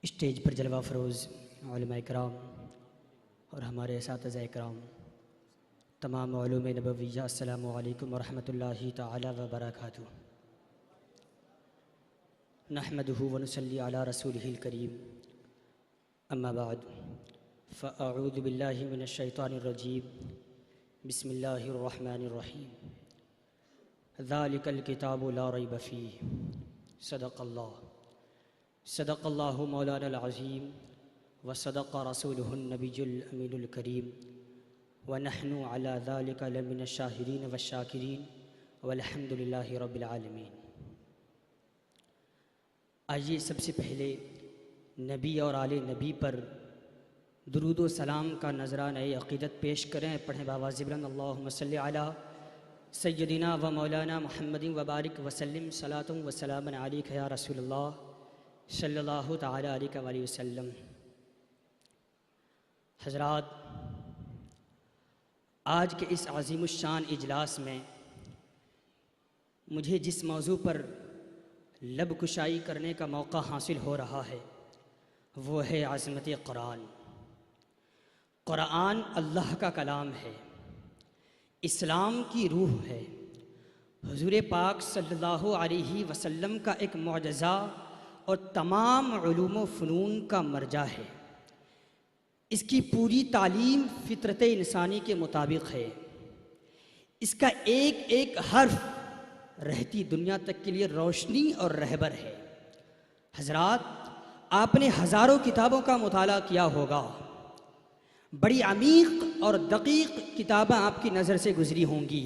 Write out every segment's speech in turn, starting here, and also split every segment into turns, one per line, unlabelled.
Stage पर जलवा फरोज़ उलमा इकराम और हमारे असातिज़ा इकराम, तमाम उलूम नबविय्या, अस्सलामु अलैकुम व रहमतुल्लाहि तआला व बरकातुहू। नहमदुहु व नुसल्ली अला रसूलिहिल करीम, अम्मा बाद, फ़अऊज़ु बिल्लाहि मिनश शैतानिर रजीम, बिस्मिल्लाहिर रहमानिर रहीम। ज़ालिकल किताबु ला रैब फ़ीह, सदक़ल्लाहु मौलानल अज़ीम व सदक़ रसूलुहुन नबियुल अमीनुल करीम व नहनु अला ज़ालिका लमिनश शाहिदीन व शाकिरीन वल्हम्दुलिल्लाहि रब्बिल आलमीन। आइए सबसे पहले नबी और आले नबी पर दुरूद व सलाम का नजराने अक़ीदत पेश करें। पढ़ें बावाज़ बुलंद, अल्लाहुम्मा सल्लि अला सय्यदिना व मौलाना मुहम्मदिन व बारिक वसल्लिम सलातुम व सलामन अलैका या रसूलल्लाह सल्लल्लाहु तआला अलैहि वसल्लम। हज़रात, आज के इस अज़ीमुश्शान इजलास में मुझे जिस मौजू पर लब कुशाई करने का मौका हासिल हो रहा है वो है अज़मत क़ुरान। क़ुरान अल्लाह का कलाम है, इस्लाम की रूह है, हुज़ूर पाक सल्लल्लाहु अलैहि वसल्लम का एक मुअज़्ज़ा और तमाम उलूम व फ़नून का मर्जा है। इसकी पूरी तालीम फ़ितरत इंसानी के मुताबिक है। इसका एक एक हर्फ रहती दुनिया तक के लिए रोशनी और रहबर है। हज़रात, आपने हज़ारों किताबों का मुताला किया होगा, बड़ी अमीक़ और दक़ीक़ किताबें आपकी नज़र से गुज़री होंगी,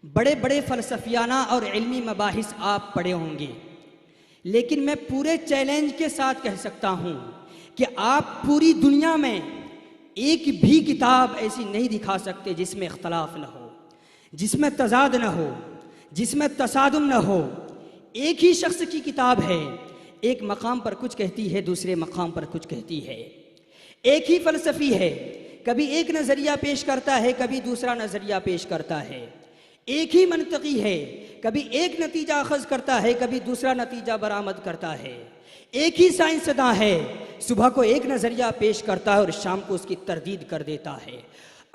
बड़े बड़े फ़लसफ़ियाना और इल्मी मबाहिस आप पढ़े होंगे, लेकिन मैं पूरे चैलेंज के साथ कह सकता हूँ कि आप पूरी दुनिया में एक भी किताब ऐसी नहीं दिखा सकते जिसमें इख्तलाफ न हो, जिसमें तज़ाद न हो, जिसमें तसादुम न हो। एक ही शख्स की किताब है, एक मकाम पर कुछ कहती है, दूसरे मकाम पर कुछ कहती है। एक ही फ़लसफ़ी है, कभी एक नज़रिया पेश करता है, कभी दूसरा नज़रिया पेश करता है। एक ही मंतकी है, कभी एक नतीजा अखज़ करता है, कभी दूसरा नतीजा बरामद करता है। एक ही साइंसदां है, सुबह को एक नज़रिया पेश करता है और शाम को उसकी तरदीद कर देता है।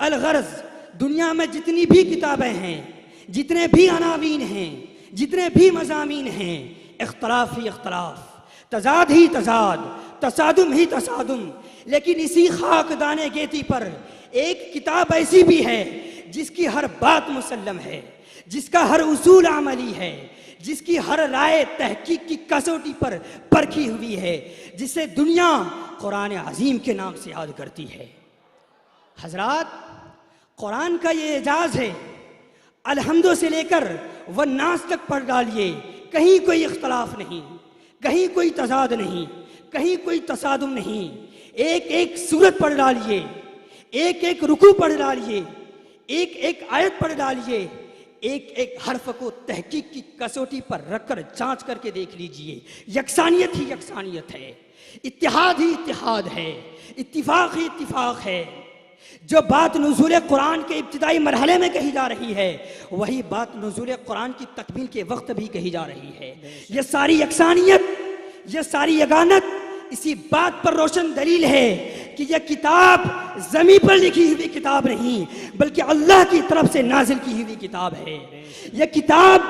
अलगर्ज़, दुनिया में जितनी भी किताबें हैं, जितने भी अनावीन हैं, जितने भी मज़ामीन हैं, इख्तलाफ ही इख्तलाफ, तज़ाद ही तज़ाद, तसादुम ही तसादुम। लेकिन इसी खाकदाने गेती पर एक किताब ऐसी भी है जिसकी हर बात मुसल्लम है, जिसका हर उसूल अमली है, जिसकी हर राय तहकीक की कसौटी पर परखी हुई है, जिसे दुनिया कुरान अज़ीम के नाम से याद करती है। हज़रात, कुरान का ये एजाज़ है, अलहम्दु से लेकर व नास तक पढ़ डालिए, कहीं कोई इख्तलाफ नहीं, कहीं कोई तज़ाद नहीं, कहीं कोई तसादुम नहीं। एक एक सूरत पढ़ डालिए, एक एक रुकू पढ़ डालिए, एक एक आयत पढ़ डालिए, एक एक हर्फ को तहकीक की कसौटी पर रखकर जांच करके देख लीजिए। यकसानियत ही यकसानियत है, इत्तिहाद ही इत्तिहाद है, इत्तिफाक ही इत्तिफाक है। जो बात नुज़ूल कुरान के इब्तिदाई मरहले में कही जा रही है, वही बात नुज़ूल कुरान की तकमील के वक्त भी कही जा रही है। ये सारी यकसानियत, ये सारी यगानत इसी बात पर रोशन दलील है कि यह किताब ज़मीन पर लिखी हुई किताब नहीं, बल्कि अल्लाह की तरफ से नाजिल की हुई किताब है। यह किताब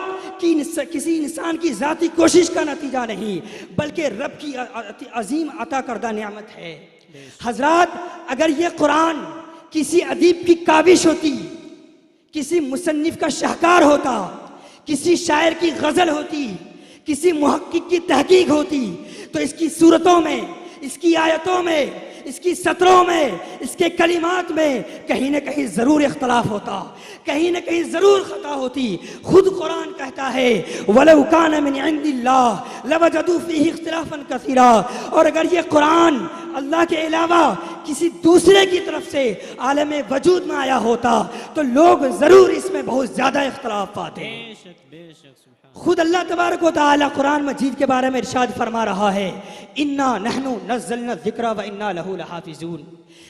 किसी इंसान की ज़ाती कोशिश का नतीजा नहीं, बल्कि रब की अजीम अता करदा नेमत है। हज़रात, अगर यह कुरान किसी अदीब की काविश होती, किसी मुसन्निफ का शाहकार होता, किसी शायर की गज़ल होती, किसी मुहक्किक की तहकीक होती, तो इसकी सूरतों में, इसकी आयतों में, इसकी सतरों में, इसके कलिमात में कहीं न कहीं ज़रूर इख्तलाफ होता, कहीं न कहीं ज़रूर ख़ता होती। खुद कुरान कहता है, वलौ कान मिन इंदिल्लाह लवजदू फीही इख्तिलाफन कसीरा। और अगर ये कुरान अल्लाह के अलावा किसी दूसरे की तरफ से आलम वजूद में आया होता तो लोग ज़रूर इसमें बहुत ज़्यादा इख्तलाफ पाते। खुद अल्लाह तबारक व तआला कुरान मजीद के बारे में इरशाद फरमा रहा है, इन्ना नहनु नज़्ज़लना ज़िक्रा व इन्ना लहू लहाफ़िज़ून,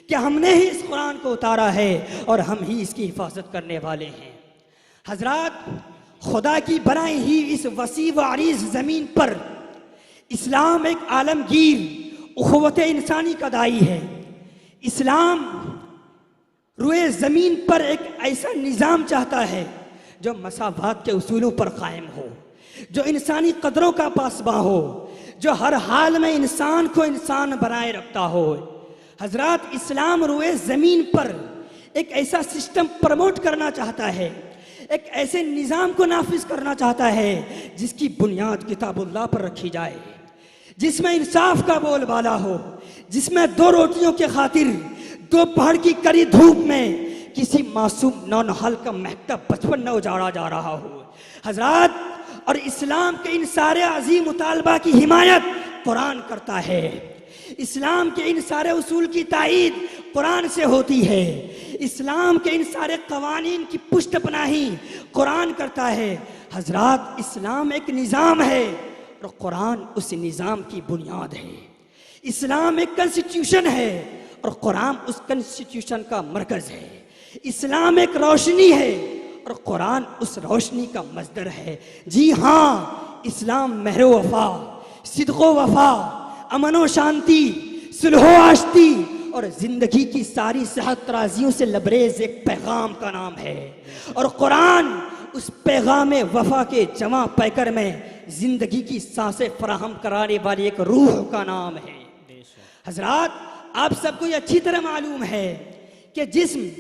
कि हमने ही इस कुरान को उतारा है और हम ही इसकी हिफाजत करने वाले हैं। हज़रात, खुदा की बनाई ही इस वसी व अरीज़ ज़मीन पर इस्लाम एक आलमगीर उख़्वत इंसानी का दाई है। इस्लाम रुए ज़मीन पर एक ऐसा निज़ाम चाहता है जो मसावात के उसूलों पर कायम हो, जो इंसानी कदरों का पासबा हो, जो हर हाल में इंसान को इंसान बनाए रखता हो। हजरात, इस्लाम रुए ज़मीन पर एक ऐसा सिस्टम प्रमोट करना चाहता है, एक ऐसे निज़ाम को नाफिज करना चाहता है जिसकी बुनियाद किताबुल्लाह पर रखी जाए, जिसमें इंसाफ का बोलबाला हो, जिसमें 2 रोटियों के खातिर दोपहर की कड़ी धूप में किसी मासूम नौनहाल का महकता बचपन न उजाड़ा जा रहा हो। हजरात, और इस्लाम के इन सारे अजीम मुतालबा की हिमायत कुरान करता है। इस्लाम के इन सारे उसूल की ताईद कुरान से होती है। इस्लाम के इन सारे कवानीन की पुष्ट पनाही कुरान करता है। हजरात, इस्लाम एक निज़ाम है और कुरान उस निज़ाम की बुनियाद है। इस्लाम एक कॉन्स्टिट्यूशन है और कुरान उस कॉन्स्टिट्यूशन का मरकज़ है। इस्लाम एक रोशनी है और कुरान उस रोशनी का मज़दर है। जी हाँ, इस्लाम महरो वफा, सिद्क़ो वफा, अमन व शांति, सुलहो आश्ती और ज़िंदगी की सारी सेहत तराजियों से लबरेज एक पैगाम का नाम है। और कुरान उस पैगाम वफा के जमा पैकर में ज़िंदगी की सांसें फराहम कराने वाली एक रूह का नाम है। हजरात, आप सबको ये अच्छी तरह मालूम है कि जिस्म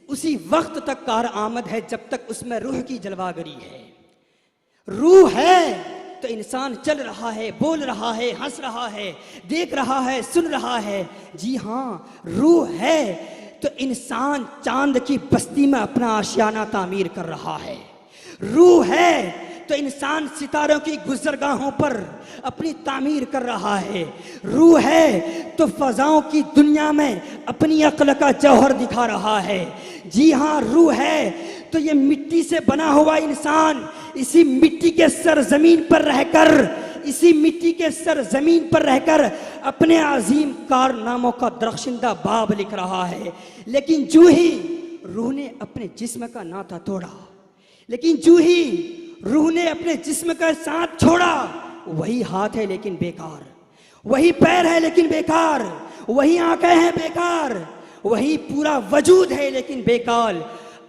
उसी वक्त तक कार आमद है जब तक उसमें रूह की जलवागरी है। रूह है तो इंसान चल रहा है, बोल रहा है, हंस रहा है, देख रहा है, सुन रहा है। जी हाँ, रूह है तो इंसान चांद की बस्ती में अपना आशियाना तामीर कर रहा है। रूह है तो इंसान सितारों की गुज़रगाहों पर अपनी तामीर कर रहा है। रूह है तो फ़ज़ाओं की दुनिया में अपनी अक्ल का जौहर दिखा रहा है। जी हाँ, रूह है तो ये मिट्टी से बना हुआ इंसान इसी मिट्टी के सरजमीन पर रहकर, इसी मिट्टी के सरजमीन पर रहकर अपने अजीम कारनामों का दरख्शिंदा बाब लिख रहा है। लेकिन जो ही रूह ने अपने जिस्म का नाता तोड़ा, लेकिन जो ही रूह ने अपने जिस्म का साथ छोड़ा, वही हाथ है लेकिन बेकार, वही पैर है लेकिन बेकार, वही आंखें हैं बेकार, वही पूरा वजूद है लेकिन बेकार।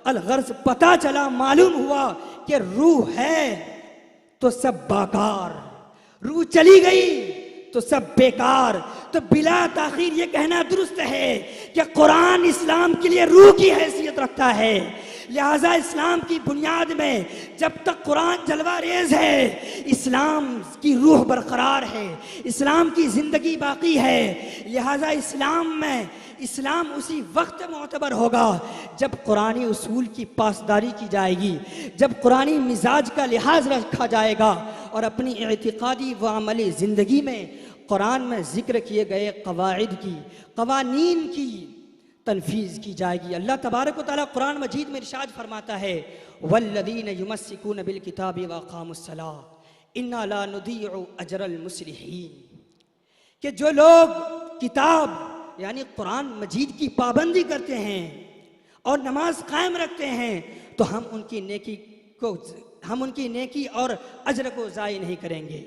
अलगर्ज पता चला, मालूम हुआ कि रूह है तो सब बाकार, रूह चली गई तो सब बेकार। तो बिला ताखीर ये कहना दुरुस्त है कि कुरान इस्लाम के लिए रूह की हैसियत रखता है। लिहाजा इस्लाम की बुनियाद में जब तक कुरान जलवा रेज है, इस्लाम की रूह बरकरार है, इस्लाम की ज़िंदगी बाकी है। लिहाजा इस्लाम उसी वक्त मोतबर होगा जब कुरानी उसूल की पासदारी की जाएगी, जब कुरानी मिजाज का लिहाज रखा जाएगा और अपनी इतिकादी व अमली ज़िंदगी में कुरान में ज़िक्र किए गए कवाइद की, कवानीन की तनफीज़ की जाएगी। अल्लाह तबारक व तआला कुरान मजीद में इरशाद फरमाता है, वल्लज़ीन युमस्सिकून बिल किताबि व अक़ामुस्सलाह इन्ना ला नुदीउ अजरल मुस्लिहीन, कि जो लोग किताब यानी कुरान मजीद की पाबंदी करते हैं और नमाज कायम रखते हैं तो हम उनकी नेकी और अजर को ज़ाय नहीं करेंगे।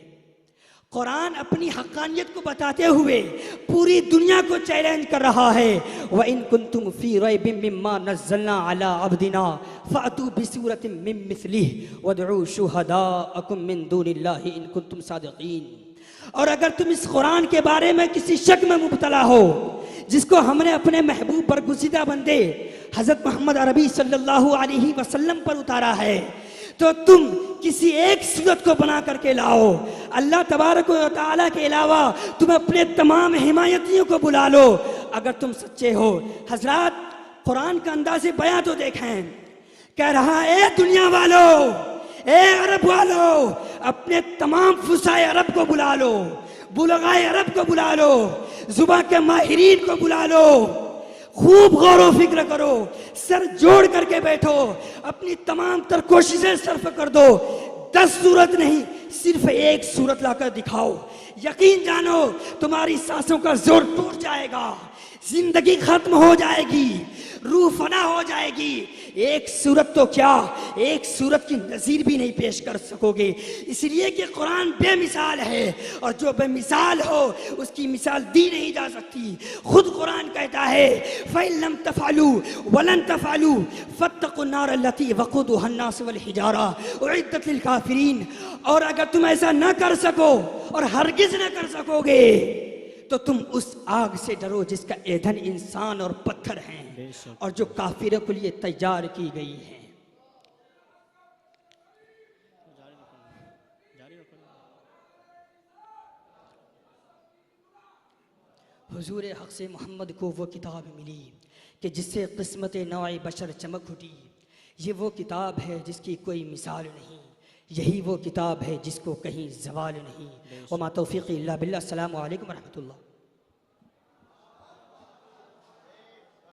कुरान अपनी हक़ानियत को बताते हुए पूरी दुनिया को चैलेंज कर रहा है, व इन कुंतुम फी रैबिम मिम्मा नज़्ज़लना अला अब्दिना फ़अतू बिसूरतिम मिन मिस्लिही वदऊ शुहदाअकुम मिन दूनिल्लाहि इन कुंतुम सादिक़ीन। और अगर तुम इस कुरान के बारे में किसी शक में मुब्तला हो, जिसको हमने अपने महबूब बरगुज़िदा बंदे हज़रत मोहम्मद अरबी सल्लल्लाहु अलैहि वसल्लम पर उतारा है, तो तुम किसी एक सूरत को बना करके लाओ। अल्लाह तबारक व तआला के अलावा तुम अपने तमाम हिमायतियों को बुला लो अगर तुम सच्चे हो। हजरात, कुरान का अंदाज़े बयां तो देखें, कह रहा है ए दुनिया वालों, ए अरब वालों, अपने तमाम फुसाए अरब को बुला लो, बुलगाए अरब को बुला लो, जुबान के माहिरीन को बुला लो, खूब गौर व फिक्र करो, सर जोड़ करके बैठो, अपनी तमाम तर कोशिशें सर्फ कर दो। 10 सूरत नहीं, सिर्फ एक सूरत लाकर दिखाओ। यकीन जानो तुम्हारी सांसों का जोर टूट जाएगा, जिंदगी खत्म हो जाएगी, रूह फना हो जाएगी। एक सूरत तो क्या, एक सूरत की नज़ीर भी नहीं पेश कर सकोगे, इसलिए कि कुरान बेमिसाल है और जो बेमिसाल हो उसकी मिसाल दी नहीं जा सकती। खुद कुरान कहता है फ़इन लम तफ़अलू वलन तफ़अलू फ़त्तक़ुन नार अल्लती वक़ूदुहा अन्नास वल हिजारा उइद्दत लिल काफ़िरीन। और अगर तुम ऐसा न कर सको और हरगिज़ न कर सकोगे तो तुम उस आग से डरो जिसका ईंधन इंसान और पत्थर हैं और जो काफिरों के लिए तैयार की गई है। हुजूर हक़ से मोहम्मद को वो किताब मिली कि जिससे क़िस्मत नौ बशर चमक उठी। ये वो किताब है जिसकी कोई मिसाल नहीं, यही वो किताब है जिसको कहीं ज़वाल नहीं। वमा तौफ़ीक़ी इल्ला बिल्लाह। अस्सलामु अलैकुम व रहमतुल्लाह।